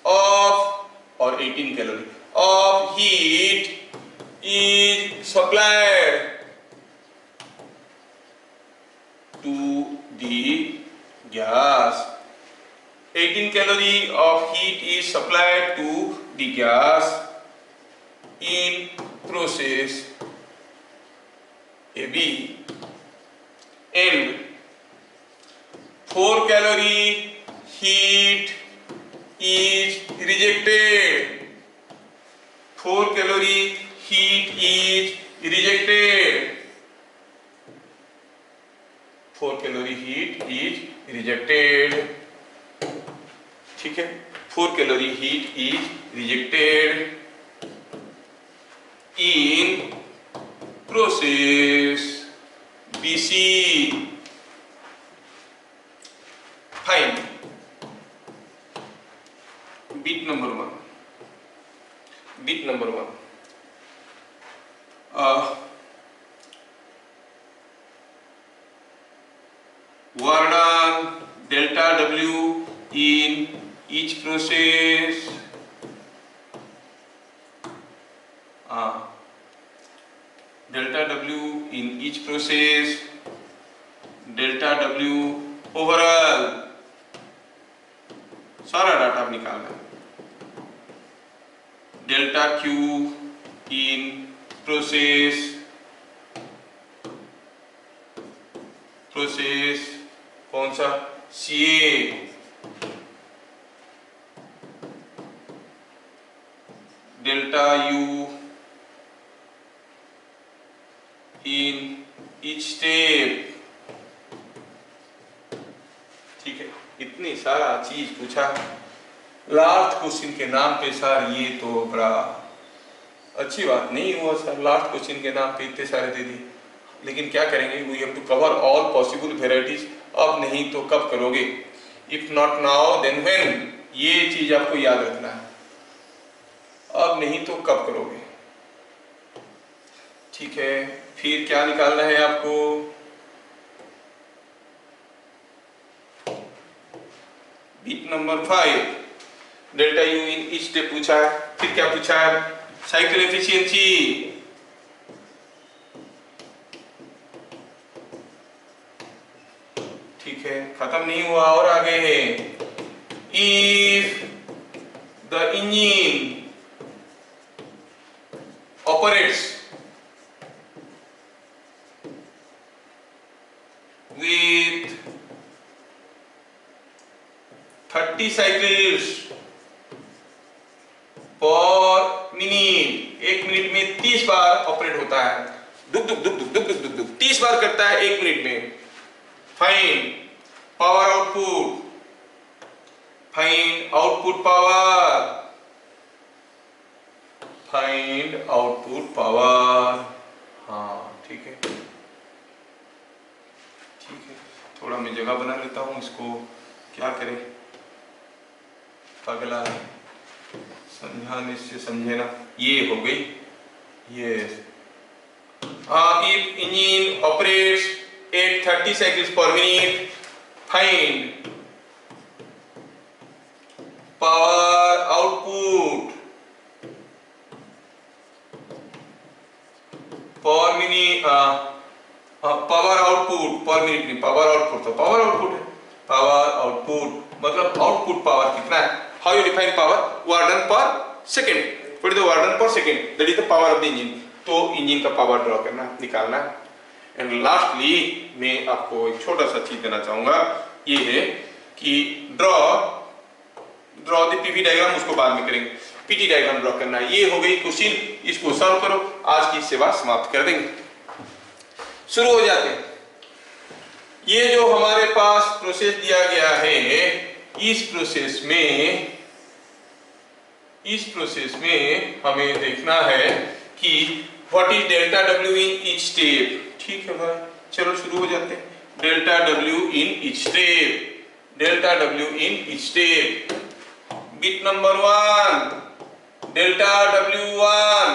of or 18 calorie of heat is supplied to the gas. 18 calorie of heat is supplied to the gas in process AB, and 4 calorie heat is rejected. 4 calorie heat is rejected. 4 calorie heat is rejected. ठीक है, 4 calorie heat is rejected in process BC. Fine. Bit number 1. Bit number 1. Work done delta W in each process. Delta W in each process. Delta W overall. सारा data आप निकालना है. Delta Q in process कौन सा? CA. Delta U in each step. ठीक है, इतनी सारा चीज पूछा. लास्ट क्वेश्चन के नाम पे सर ये तो बड़ा अच्छी बात नहीं हुआ सर. लास्ट क्वेश्चन के नाम पे इतने सारे दे दिए, लेकिन क्या करेंगे? We have to cover all possible varieties. अब नहीं तो कब करोगे? If not now then when. ये चीज आपको याद रखना है. अब नहीं तो कब करोगे? ठीक है, फिर क्या निकालना है आपको? Bit number 5. Delta U in each step पूछा है. फिर क्या पूछा है? Cycle efficiency. ठीक है, खत्म नहीं हुआ और आगे है. If the engine operates with 30 cycles per minute. 1 minute में 30 बार ऑपरेट होता है. दुक दुक दुक दुक दुक दुक दुक दुक 30 बार करता है 1 मिनट में. Find power output. Find output power. Find output power. हाँ ठीक है, ठीक है. थोड़ा मैं जगह बना लेता हूँ. इसको क्या करें? पगला समझाने से समझे ना. ये हो गई. ये if engine operates at 30 cycles per minute, find power output per minute. Power output per minute नहीं, पावर आउटपुट तो पावर आउटपुट है. पावर आउटपुट मतलब आउटपुट पावर कितना है? How you define power? Work done per second. What is the work done per second? That is the power of the engine. तो engine का power draw करना, निकालना. And lastly मैं आपको एक छोटा सा चीज देना चाहूंगा. ये है कि ड्रॉ द पीवी डायग्राम. उसको बाद में करेंगे. पीटी डायग्राम ड्रॉ करना. ये हो गई क्वेश्चन. इसको सॉल्व करो. आज की सेवा समाप्त कर देंगे. शुरू हो जाते हैं. ये जो हमारे पास प्रोसेस दिया गया है, इस प्रोसेस में हमें देखना है कि what is delta W in each step. ठीक है भाई, चलो शुरू हो जाते हैं. डेल्टा डब्ल्यू इन ईच स्टेप. डेल्टा डब्ल्यू इन each step. Bit number 1 delta W1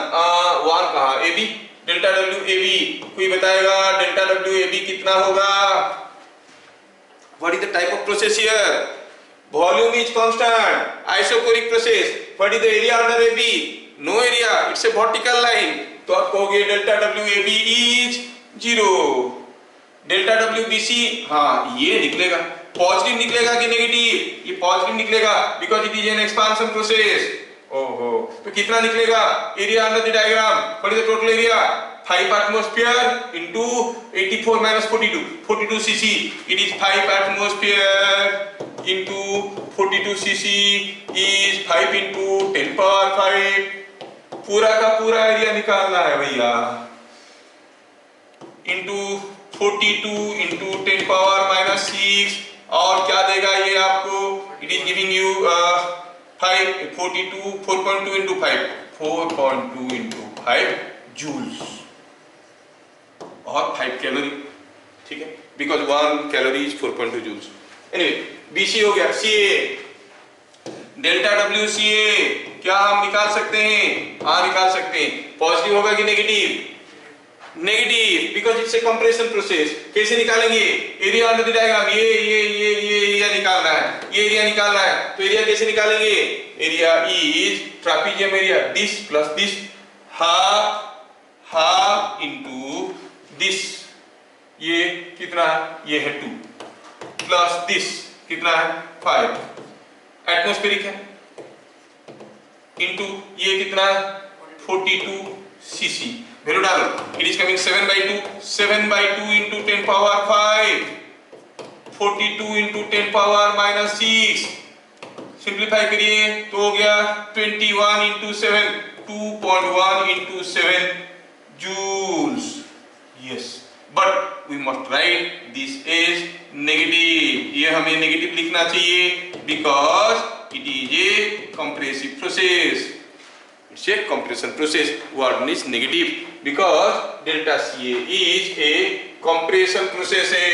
one कहा AB, डेल्टा WAB कोई बताएगा डेल्टा WAB कितना होगा? What is the type of process here? Volume is constant, isochloric process. What is the area under AB? No area, it's a vertical line. तो आप कहोगे delta WAB is 0. Delta WBC हाँ ये निकलेगा, positive निकलेगा कि नेगेटिव? ये positive निकलेगा because it is an expansion process. ओहो, तो कितना निकलेगा area under the diagram? What is the total area? 5 atmosphere into 84 minus 42 cc. It is 5 atmosphere into 42 cc is 5 into 10 power 5. पूरा का पूरा एरिया निकालना है भैया, into 42 into 10 power minus 6. और क्या देगा ये आपको? It is giving you 42 4.2 into 5 4.2 into 5 joules और 5 कैलोरी. ठीक है, because 1 calorie is 4.2 joules. Anyway BC हो गया. CA, डेल्टा WCA क्या हम निकाल सकते हैं? हाँ निकाल सकते हैं. पॉजिटिव होगा कि negative? Negative, because it's a compression process. कैसे निकालेंगे? एरिया अंडर द डायग्राम, ये एरिया निकालना है, ये एरिया निकालना है. तो एरिया कैसे निकालेंगे? Area is trapezium area, this plus this, half into this. ये कितना है? ये है 2 प्लस दिस कितना है? 5 एटमॉस्फेरिक है, इनटू ये कितना है? 42 cc. वैल्यू डालो. It is coming 7/2 into 10 power 5 42 into 10 power minus 6. Simplify करिए तो हो गया 21 into 7 2.1 into 7 joules. Yes, but we must write this as negative. ये हमें नेगेटिव लिखना चाहिए because it is a compressive process. It's a compression process. Word is negative because delta CA is a compression process है.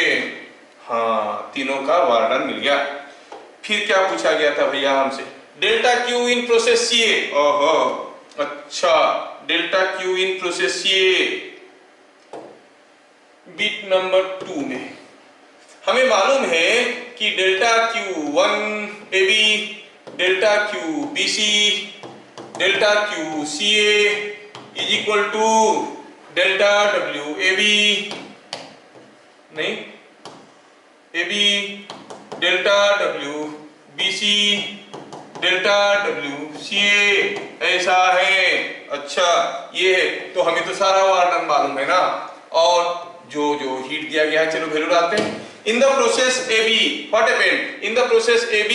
हाँ, तीनों का वर्णन मिल गया. फिर क्या पूछा गया था भैया हमसे? Delta Q in process CA. ओहो, अच्छा, delta Q in process CA bit number 2 में हमें मालूम है कि delta Q1 AB, delta QBC, delta QCA is equal to delta WAB, नहीं AB, delta WBC, delta WCA. ऐसा है. अच्छा ये है, तो हमें तो सारा वर्णन मालूम है ना. और जो हीट दिया गया है, चलो वैल्यू डालते हैं. इन the process AB what happened? In the process AB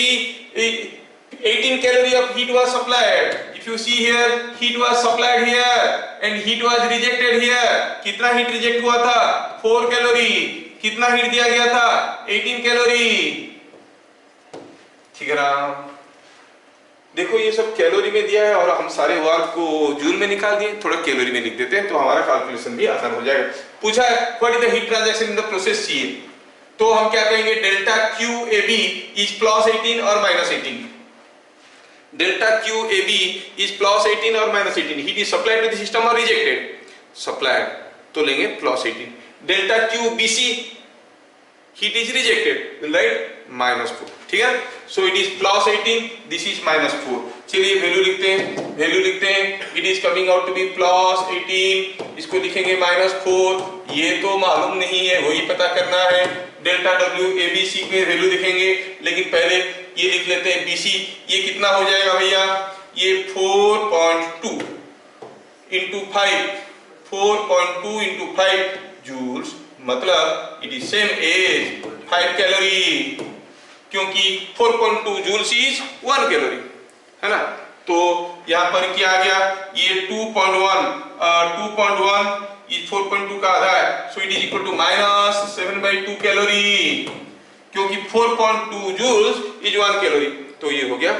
18 calorie of heat was supplied. If you see here, heat was supplied here and heat was rejected here. कितना हीट रिजेक्ट हुआ था? 4 calorie. कितना heat दिया गया था? 18 calorie. ठीक है ना? देखो ये सब कैलोरी में दिया है और हम सारे वर्क को जूल में निकाल दिए. थोड़ा कैलोरी में लिख देते हैं तो हमारा कैलकुलेशन भी आसान हो जाएगा. पूछा है what is the heat transaction in the process CA. तो हम क्या कहेंगे? डेल्टा QAB इज +18 और -18. डेल्टा QAB is +18 और -18. Heat is supplied to the system or rejected? Supplied, तो लेंगे +18. Delta QBC heat is rejected, right? -4. ठीक है, so it is +18, this is -4. चलिए वैल्यू लिखते हैं. It is coming out to be +18, इसको लिखेंगे -4. ये तो मालूम नहीं है, वही पता करना है. डेल्टा WABC में वैल्यू लिखेंगे, लेकिन पहले ये लिख लेते हैं BC. ये कितना हो जाएगा भैया? ये 4.2 into 5 4.2 into 5 joules, मतलब it is same as 5 calorie, क्योंकि 4.2 joules इज 1 कैलोरी, है ना. तो यहाँ पर क्या आ गया? ये 2.1 इज 4.2 का आधा है, so it is equal to -7/2 calorie, क्योंकि 4.2 joules इज 1 कैलोरी. तो ये हो गया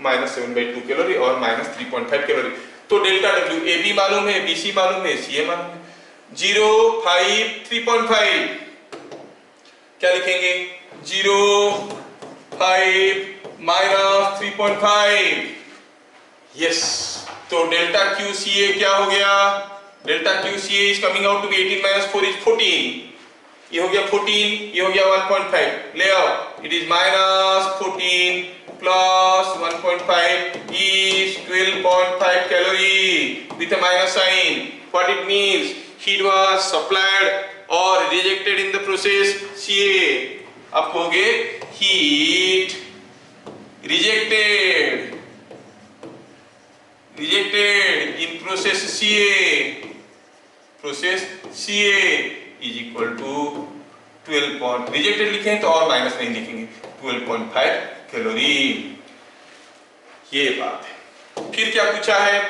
-7/2 कैलोरी और -3.5 कैलोरी. तो डेल्टा WAB मालूम है, BC मालूम है, CA मालूम है. 0, 5, 3.5 क्या लिखेंगे? 0, 5 -3.5. यस, तो डेल्टा क्यू सी ए क्या हो गया? Delta Q C A is coming out to be 18 minus 4 is 14। ये हो गया 14, ये हो गया 1.5। ले आओ, it is minus 14 plus 1.5 is 12.5 calorie with a minus sign. What it means? Heat was supplied or rejected in the process CA. अब कहोगे heat rejected in process CA. Process CA is equal to 12. rejected लिखें तो और minus नहीं लिखेंगे, 12.5 calorie. ये बात है। फिर क्या पूछा है?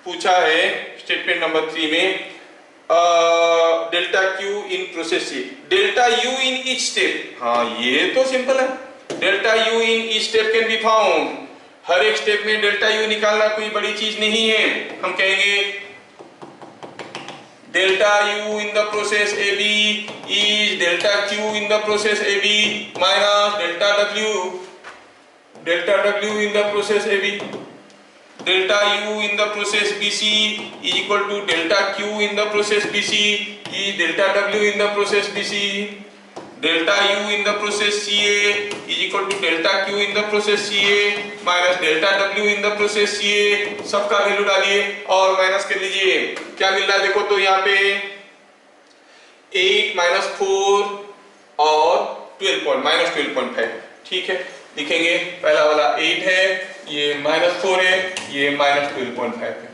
पूछा है स्टेटमेंट नंबर 3 में delta Q in process C, delta U in each step. हाँ, ये तो सिंपल है। Delta U in each step can be found. हर एक स्टेप में डेल्टा यू निकालना कोई बड़ी चीज नहीं है। हम कहेंगे delta U in the process A B is delta Q in the process A B minus delta W in the process A B. Delta U in the process B C is equal to delta Q in the process B C is delta W in the process B C. Delta U in the process C A is equal to delta Q in the process C A minus delta W in the process C A. सबका value डालिए और minus कर लीजिए। क्या मिल रहा है देखो तो यहाँ पे 8 माइनस 4 और 12 माइनस 12.5। ठीक है, लिखेंगे पहला वाला 8 है, ये माइनस 4 है, ये माइनस 12.5 है।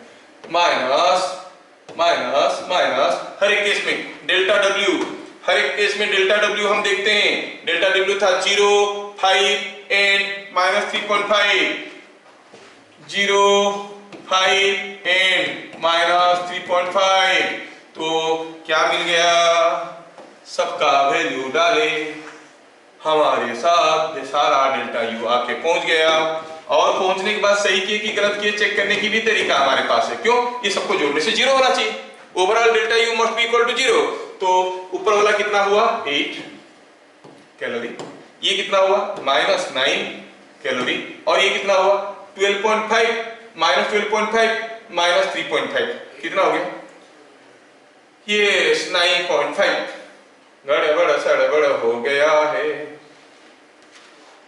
माइनस माइनस माइनस हर एक केस में डेल्टा डब्ल्यू, हर एक केस में डेल्टा डब्ल्यू हम देखते हैं। डेल्टा डब्ल्यू था 0, 5 एंड माइनस 3.5, 0, 5 एंड माइनस 3.5। तो क्या मिल गया? सबका वैल्यू डाले, हमारे साथ ये सारा डेल्टा यू आके पहुंच गया। और पहुंचने के बाद सही किए कि गलत किए चेक करने की भी तरीका हमारे पास है। क्यों? ये सबको जोड़ने से 0 होना चाहिए। Overall delta U must be equal to 0। तो ऊपर वाला कितना हुआ? 8 कैलोरी। ये कितना हुआ? Minus 9 calorie. और ये कितना हुआ? 12.5 माइनस 12.5 माइनस 3.5 कितना हो गया? ये 9.5। गड़बड़ सड़बड़ हो गया है।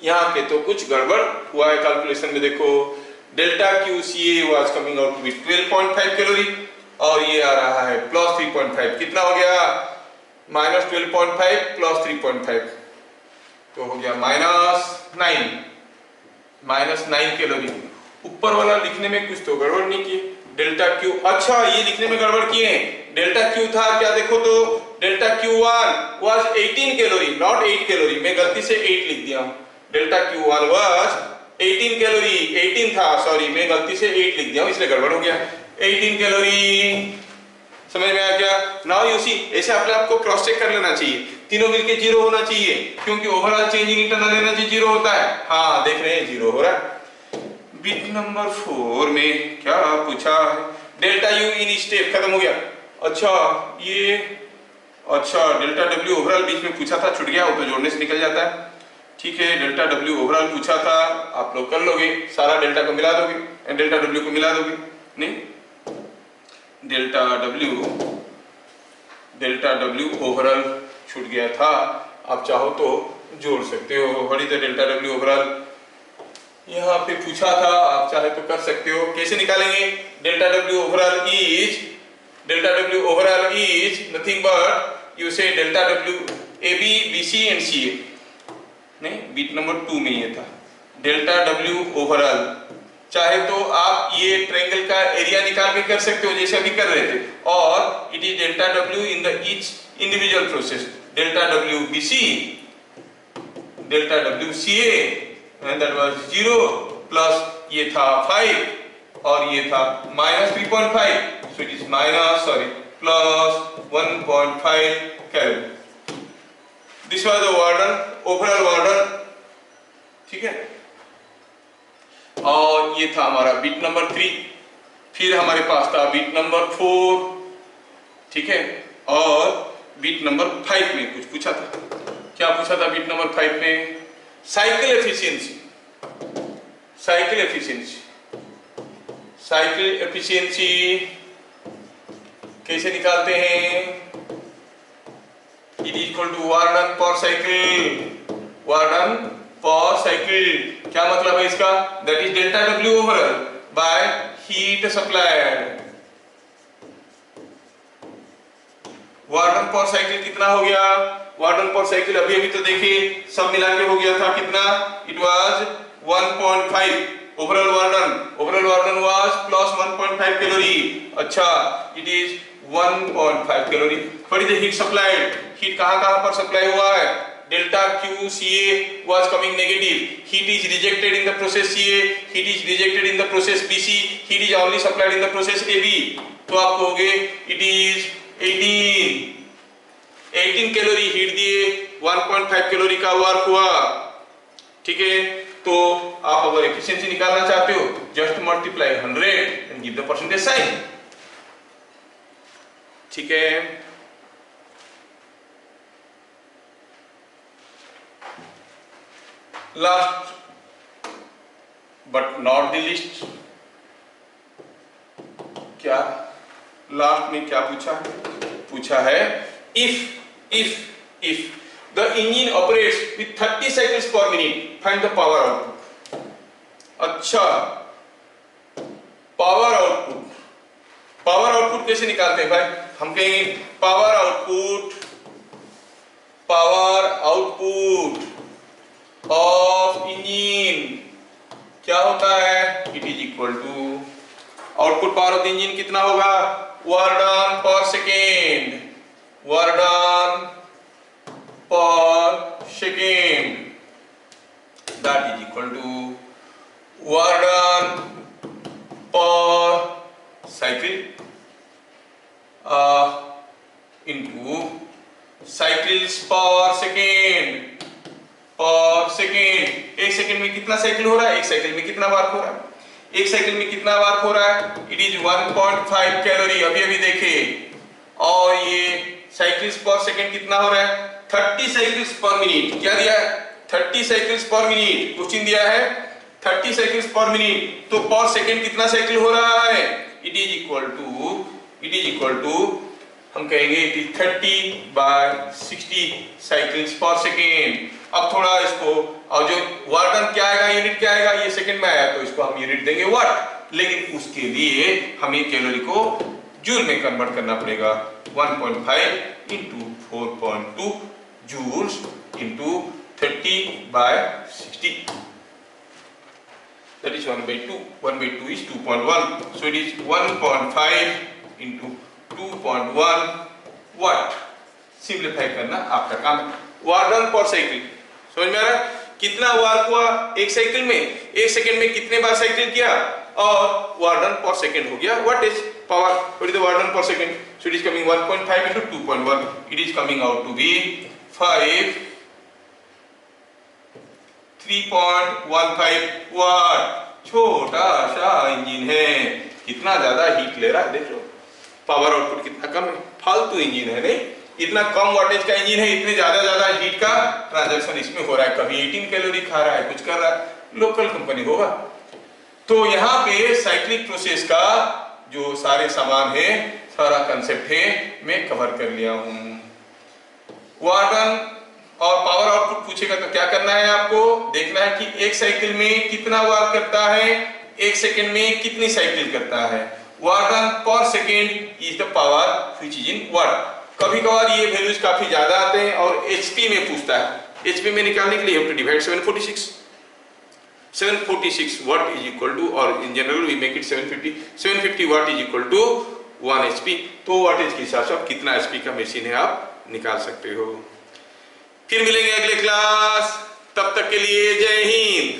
यहाँ पे तो कुछ गड़बड़ हुआ है कैलकुलेशन में। देखो delta Q C A was coming out to be 12.5 calorie और ये आ रहा है प्लस 3.5। कितना हो गया? माइनस 12.5 प्लस 3.5 तो हो गया माइनस 9 कैलोरी। ऊपर वाला लिखने में कुछ तो गड़बड़ नहीं की। डेल्टा क्यू, अच्छा ये लिखने में गड़बड़ किए। डेल्टा क्यू था क्या? देखो तो delta Q1 was 18 calorie not 8 calorie. मैं गलती से 8 लिख दिया हूं। डेल्टा Q1 was 18 कैलोरी, 18 था, सॉरी मैं गलती से 8 लिख दिया हूं इसलिए गड़बड़ हो गया। 18 कैलोरी समझ में आ गया? नाउ यू सी, ऐसे अपने आप को क्रॉस चेक कर लेना चाहिए। तीनों मिलके 0 होना चाहिए क्योंकि overall change in internal energy 0 होता है। हाँ देख रहे हैं 0 हो रहा है। बिट नंबर 4 में क्या पूछा है? डेल्टा यू इन स्टेप खत्म हो गया। अच्छा ये अच्छा डेल्टा डब्ल्यू ओवरऑल बीच में पूछा था, छूट गया, वो तो जोड़ने से निकल जाता है। ठीक है, डेल्टा डब्ल्यू ओवरऑल पूछा था, आप लोग कर लोगे, सारा डेल्टा को मिला दोगे, डेल्टा डब्ल्यू को मिला दोगे। नहीं, डेल्टा डब्ल्यू ओवरऑल छूट गया था, आप चाहो तो जोड़ सकते हो। What is the delta W overall? यहाँ पे पूछा था, आप चाहे तो कर सकते हो। कैसे निकालेंगे? Delta W overall is nothing but you say delta W AB BC and CA। नहीं, बीट नंबर 2 में ये था डेल्टा W ओवरऑल। चाहे तो आप ये ट्रायंगल का एरिया निकाल के कर सकते हो जैसे अभी कर रहे थे, और it is delta W in the each individual process. Delta W BC, delta W CA and that was 0 plus ये था 5 और ये था minus 3.5, so it is minus plus 1.5 calorie. This was the overall warden. ठीक है, और ये था हमारा बीट नंबर 3। फिर हमारे पास था बीट नंबर 4। ठीक है, और बीट नंबर 5 में कुछ पूछा था। क्या पूछा था बीट नंबर 5 में? Cycle efficiency. साइकिल एफिशिएंसी कैसे निकालते हैं? It is equal to work done per cycle, work done per cycle. क्या मतलब है इसका? That is delta W overall by heat supplied. Work done per cycle कितना हो गया? वर्क डन पर साइकिल अभी अभी तो देखिए सब मिला के हो गया था कितना? It was 1.5 overall work done was plus 1.5 calorie. अच्छा, it is 1.5 calorie. What is the heat supplied? Heat कहां पर सप्लाई हुआ है? Delta Q CA was coming negative. Heat is rejected in the process CA, heat is rejected in the process BC, heat is only supplied in the process AB. तो आप कहोगे it is 18 calorie heat दिए, 1.5 calorie का work हुआ। ठीक है, तो आप अगर एफिशिएंसी निकालना चाहते हो just multiply 100 and give the percentage sign. ठीक है, last but not the least, क्या लास्ट में क्या पूछा है? if the engine operates with 30 cycles per minute, find the power output। अच्छा, पावर आउटपुट कैसे निकालते हैं भाई? हम कहेंगे पावर आउटपुट ऑफ इंजन क्या होता है? It is equal to output power of the engine कितना होगा? Work done per second, work done per second, that is equal to work done per cycle into cycles per second. एक second में कितना cycle हो रहा है? एक cycle में कितना वर्क हो रहा है? एक साइकिल में कितना वर्क हो रहा है? इट इज 1.5 कैलोरी अभी अभी देखे। और ये साइकिल्स पर सेकेंड कितना हो रहा है? 30 साइकिल्स पर मिनट। क्या दिया है? 30 साइकिल्स पर मिनट। क्वेश्चन दिया है 30 साइकिल्स पर मिनट, तो पर सेकेंड कितना साइकिल हो रहा है? इट इज इक्वल टू हम कहेंगे it is 30/60 cycles per second. अब थोड़ा इसको, और जो वर्क डन क्या आएगा, यूनिट क्या आएगा? ये सेकेंड में आया तो इसको हम यूनिट देंगे वाट, लेकिन उसके लिए हमें कैलोरी को जूल में कन्वर्ट करना पड़ेगा। 1.5 into 4.2 joules into 30/60, that is 1/2. 1/2 is 2.1, so it is 1.5 into 2.1 watt। Simplify करना आपका काम है। वर्क डन पर साइकिल समझ में आ रहा है? कितना वर्क हुआ एक साइकिल में? एक सेकंड में कितने बार साइकिल किया? और वर्क डन पर सेकंड हो गया। What is power? What is the work done per second? So it is coming 1.5 into 2.1, it is coming out to be 3.15 watt. छोटा सा इंजन है, कितना ज्यादा हीट ले रहा है, देख लो पावर आउटपुट कितना कम है। फालतू इंजन है, नहीं इतना कम वाटेज का इंजन है, इतने ज्यादा हीट का ट्रांजैक्शन इसमें हो रहा है। कभी 18 कैलोरी खा रहा है, कुछ कर रहा है, लोकल कंपनी होगा। तो यहाँ पे साइक्लिक प्रोसेस का जो सारे सामान है, सारा कंसेप्ट है, मैं कवर कर लिया हूँ। वर्क डन और पावर आउटपुट पूछेगा तो क्या करना है आपको? देखना है कि एक साइकिल में कितना वर्क करता है, एक सेकंड में कितनी साइकिल करता है। Work done per second is the power which is in watt. कभी कभार ये वैल्यूज काफी ज्यादा आते हैं और एचपी में पूछता है। एचपी में निकालने के लिए you have to divide 746 watt is equal to, और in general we make it 750 watt is equal to 1 HP. तो वाटेज के हिसाब से आप कितना एचपी का मशीन है आप निकाल सकते हो। फिर मिलेंगे अगले क्लास, तब तक के लिए जय हिंद।